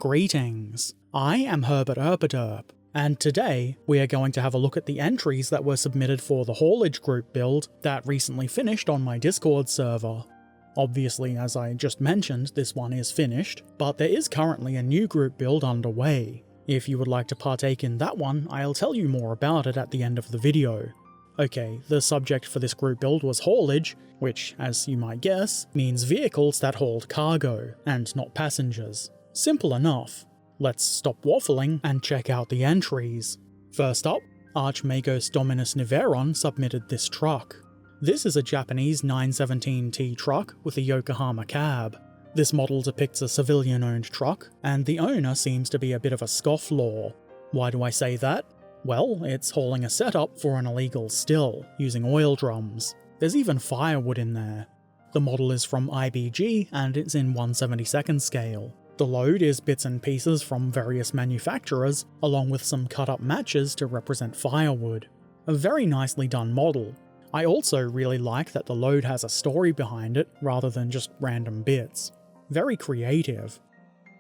Greetings, I am Herbert Erpaderp, and today we are going to have a look at the entries that were submitted for the Haulage group build that recently finished on my Discord server. Obviously, as I just mentioned, this one is finished, but there is currently a new group build underway. If you would like to partake in that one, I'll tell you more about it at the end of the video. Okay, the subject for this group build was haulage, which, as you might guess, means vehicles that hauled cargo, and not passengers. Simple enough. Let's stop waffling and check out the entries. First up, Archmagos Dominus Niveron submitted this truck. This is a Japanese 917T truck with a Yokohama cab. This model depicts a civilian-owned truck, and the owner seems to be a bit of a scofflaw. Why do I say that? Well, it's hauling a setup for an illegal still, using oil drums. There's even firewood in there. The model is from IBG, and it's in 1/72nd scale. The load is bits and pieces from various manufacturers, along with some cut-up matches to represent firewood. A very nicely done model. I also really like that the load has a story behind it, rather than just random bits. Very creative.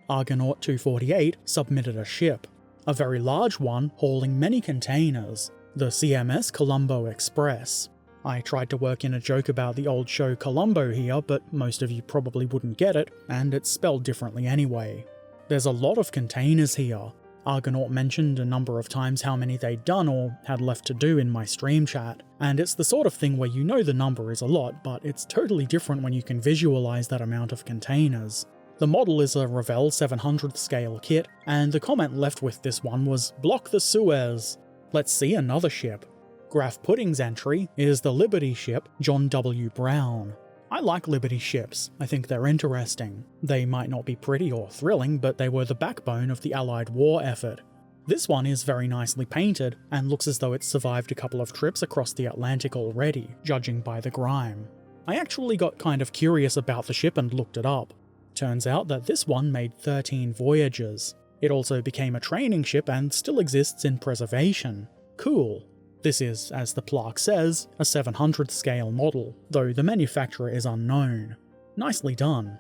Argonaut 248 submitted a ship. A very large one, hauling many containers. The CMS Colombo Express. I tried to work in a joke about the old show Columbo here, but most of you probably wouldn't get it, and it's spelled differently anyway. There's a lot of containers here. Argonaut mentioned a number of times how many they'd done or had left to do in my stream chat, and it's the sort of thing where you know the number is a lot, but it's totally different when you can visualize that amount of containers. The model is a Revell 700th scale kit, and the comment left with this one was, "Block the Suez." Let's see another ship. Graph Pudding's entry is the Liberty ship John W. Brown. I like Liberty ships, I think they're interesting. They might not be pretty or thrilling, but they were the backbone of the Allied war effort. This one is very nicely painted, and looks as though it's survived a couple of trips across the Atlantic already, judging by the grime. I actually got kind of curious about the ship and looked it up. Turns out that this one made 13 voyages. It also became a training ship and still exists in preservation. Cool. This is, as the plaque says, a 700th scale model, though the manufacturer is unknown. Nicely done.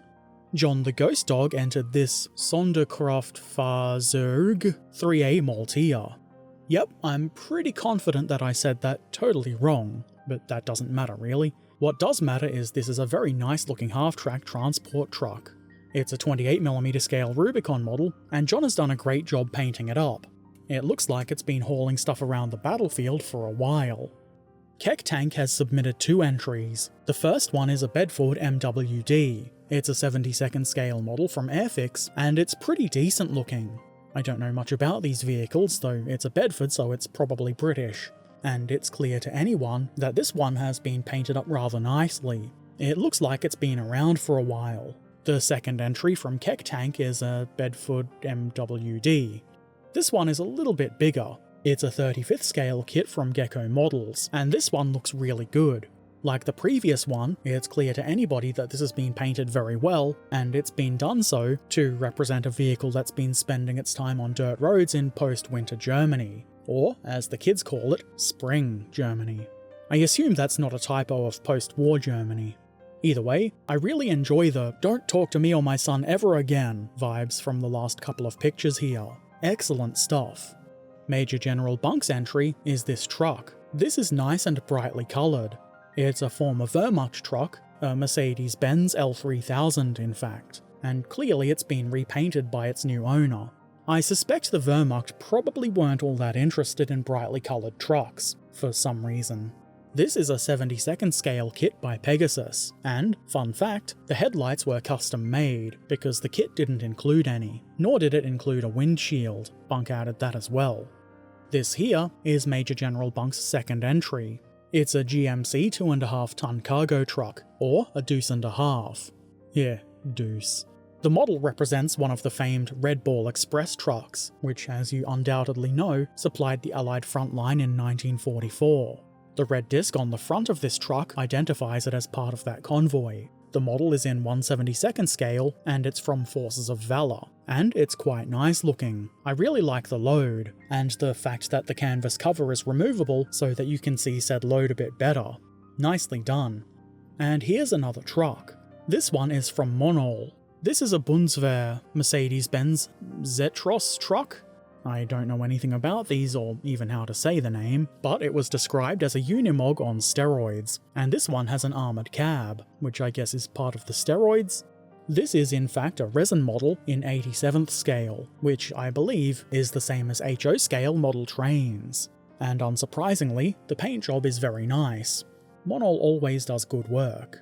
John the Ghost Dog entered this Sonderkraftfahrzeug 3A Maltea. Yep, I'm pretty confident that I said that totally wrong, but that doesn't matter really. What does matter is this is a very nice looking half-track transport truck. It's a 28mm scale Rubicon model, and John has done a great job painting it up. It looks like it's been hauling stuff around the battlefield for a while. Keck Tank has submitted 2 entries. The first one is a Bedford MWD. It's a 72nd scale model from Airfix, and it's pretty decent looking. I don't know much about these vehicles, though it's a Bedford so it's probably British. And it's clear to anyone that this one has been painted up rather nicely. It looks like it's been around for a while. The second entry from Keck Tank is a Bedford MWD. This one is a little bit bigger. It's a 35th scale kit from Gecko Models, and this one looks really good. Like the previous one, it's clear to anybody that this has been painted very well, and it's been done so to represent a vehicle that's been spending its time on dirt roads in post-winter Germany, or, as the kids call it, spring Germany. I assume that's not a typo of post-war Germany. Either way, I really enjoy the "don't talk to me or my son ever again" vibes from the last couple of pictures here. Excellent stuff. Major General Bunk's entry is this truck. This is nice and brightly coloured. It's a former Wehrmacht truck, a Mercedes-Benz L3000 in fact, and clearly it's been repainted by its new owner. I suspect the Wehrmacht probably weren't all that interested in brightly coloured trucks, for some reason. This is a 72nd scale kit by Pegasus, and, fun fact, the headlights were custom made, because the kit didn't include any, nor did it include a windshield. Bunk added that as well. This here is Major General Bunk's second entry. It's a GMC 2.5 ton cargo truck, or a deuce and a half. Yeah, deuce. The model represents one of the famed Red Ball Express trucks, which, as you undoubtedly know, supplied the Allied front line in 1944. The red disc on the front of this truck identifies it as part of that convoy. The model is in 1/72nd scale, and it's from Forces of Valor, and it's quite nice looking. I really like the load, and the fact that the canvas cover is removable so that you can see said load a bit better. Nicely done. And here's another truck. This one is from Monol. This is a Bundeswehr Mercedes-Benz Zetros truck. I don't know anything about these or even how to say the name, but it was described as a Unimog on steroids, and this one has an armoured cab, which I guess is part of the steroids. This is in fact a resin model in 87th scale, which I believe is the same as HO scale model trains. And unsurprisingly, the paint job is very nice. Monol always does good work.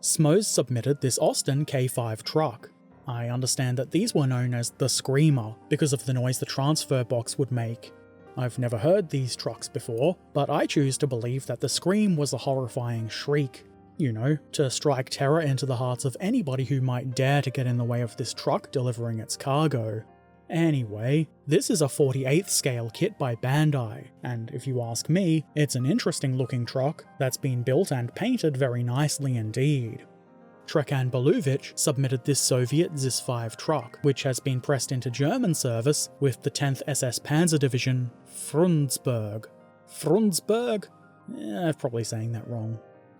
Smoes submitted this Austin K5 truck. I understand that these were known as the Screamer because of the noise the transfer box would make. I've never heard these trucks before, but I choose to believe that the scream was a horrifying shriek. You know, to strike terror into the hearts of anybody who might dare to get in the way of this truck delivering its cargo. Anyway, this is a 48th scale kit by Bandai, and if you ask me, it's an interesting looking truck that's been built and painted very nicely indeed. Trekan Belovic submitted this Soviet ZIS-5 truck, which has been pressed into German service with the 10th SS Panzer Division, Frundsberg. Frundsberg? I'm probably saying that wrong.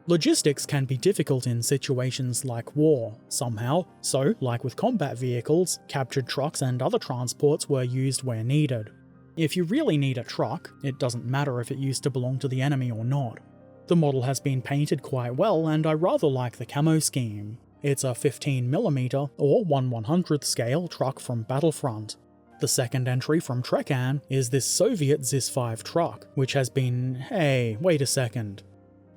Logistics can be difficult in situations like war, somehow, so, like with combat vehicles, captured trucks and other transports were used where needed. If you really need a truck, it doesn't matter if it used to belong to the enemy or not. The model has been painted quite well and I rather like the camo scheme. It's a 15mm or 1/100th scale truck from Battlefront. The second entry from Trekan is this Soviet ZIS-5 truck, which has been... hey, wait a second.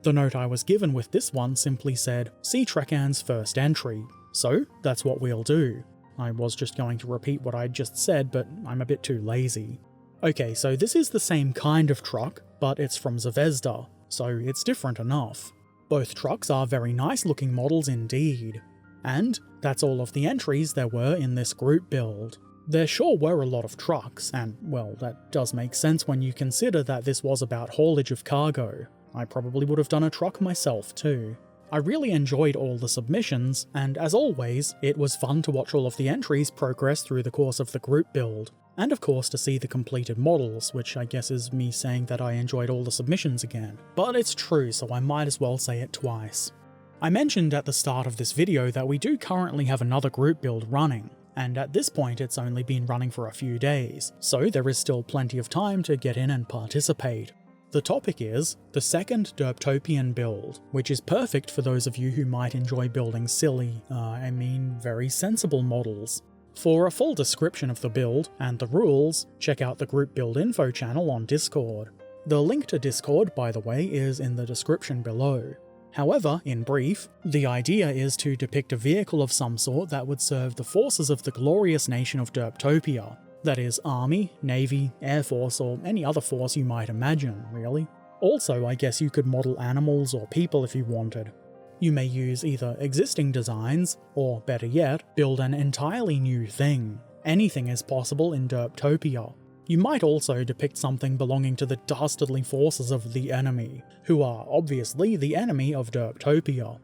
The note I was given with this one simply said, see Trekan's first entry, so that's what we'll do. I was just going to repeat what I'd just said, but I'm a bit too lazy. Okay, so this is the same kind of truck, but it's from Zvezda, so it's different enough. Both trucks are very nice looking models indeed. And that's all of the entries there were in this group build. There sure were a lot of trucks, and well, that does make sense when you consider that this was about haulage of cargo. I probably would have done a truck myself too. I really enjoyed all the submissions, and as always, it was fun to watch all of the entries progress through the course of the group build, and of course to see the completed models, which I guess is me saying that I enjoyed all the submissions again. But it's true, so I might as well say it twice. I mentioned at the start of this video that we do currently have another group build running, and at this point it's only been running for a few days, so there is still plenty of time to get in and participate. The topic is the second Derptopian build, which is perfect for those of you who might enjoy building silly, very sensible models. For a full description of the build and the rules, check out the group build info channel on Discord. The link to Discord, by the way, is in the description below. However, in brief, the idea is to depict a vehicle of some sort that would serve the forces of the glorious nation of Derptopia. That is, Army, Navy, Air Force, or any other force you might imagine, really. Also, I guess you could model animals or people if you wanted. You may use either existing designs, or better yet, build an entirely new thing. Anything is possible in Derptopia. You might also depict something belonging to the dastardly forces of the enemy, who are obviously the enemy of Derptopia.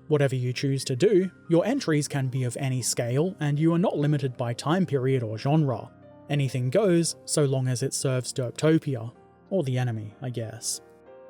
Whatever you choose to do, your entries can be of any scale, and you are not limited by time period or genre. Anything goes, so long as it serves Derptopia. Or the enemy, I guess.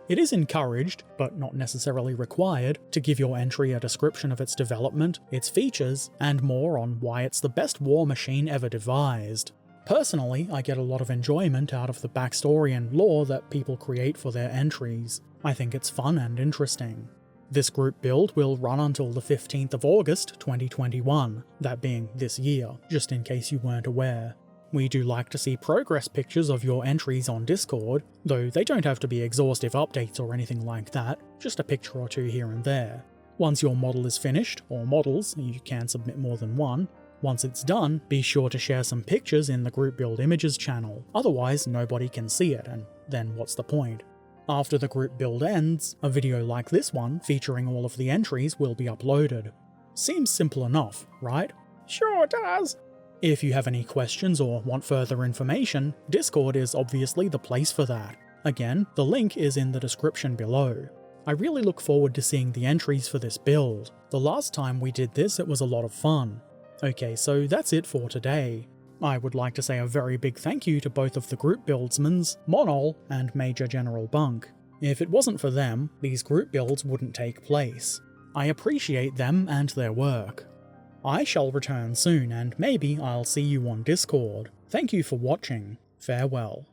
It is encouraged, but not necessarily required, to give your entry a description of its development, its features, and more on why it's the best war machine ever devised. Personally, I get a lot of enjoyment out of the backstory and lore that people create for their entries. I think it's fun and interesting. This group build will run until the 15th of August 2021, that being this year, just in case you weren't aware. We do like to see progress pictures of your entries on Discord, though they don't have to be exhaustive updates or anything like that, just a picture or two here and there. Once your model is finished, or models, you can submit more than one. Once it's done, be sure to share some pictures in the group build images channel, otherwise nobody can see it, and then what's the point? After the group build ends, a video like this one featuring all of the entries will be uploaded. Seems simple enough, right? Sure does! If you have any questions or want further information, Discord is obviously the place for that. Again, the link is in the description below. I really look forward to seeing the entries for this build. The last time we did this, it was a lot of fun. Okay, so that's it for today. I would like to say a very big thank you to both of the group buildsmans, Monol and Major General Bunk. If it wasn't for them, these group builds wouldn't take place. I appreciate them and their work. I shall return soon, and maybe I'll see you on Discord. Thank you for watching. Farewell.